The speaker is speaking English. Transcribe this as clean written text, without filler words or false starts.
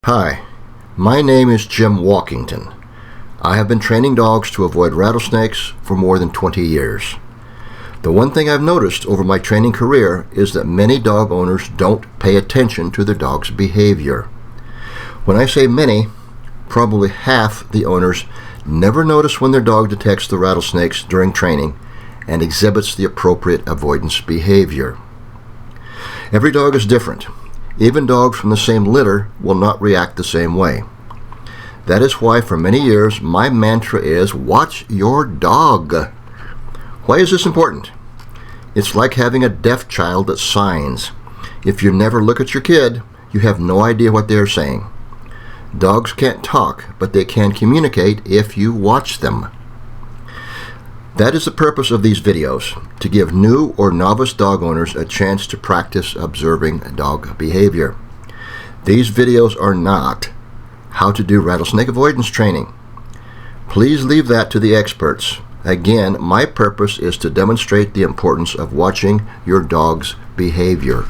Hi, my name is Jim Walkington. I have been training dogs to avoid rattlesnakes for more than 20 years. The one thing I've noticed over my training career is that many dog owners don't pay attention to their dog's behavior. When I say many, probably half the owners never notice when their dog detects the rattlesnakes during training and exhibits the appropriate avoidance behavior. Every dog is different. Even dogs from the same litter will not react the same way. That is why for many years my mantra is, watch your dog. Why is this important? It's like having a deaf child that signs. If you never look at your kid, you have no idea what they are saying. Dogs can't talk, but they can communicate if you watch them. That is the purpose of these videos, to give new or novice dog owners a chance to practice observing dog behavior. These videos are not how to do rattlesnake avoidance training. Please leave that to the experts. Again, my purpose is to demonstrate the importance of watching your dog's behavior.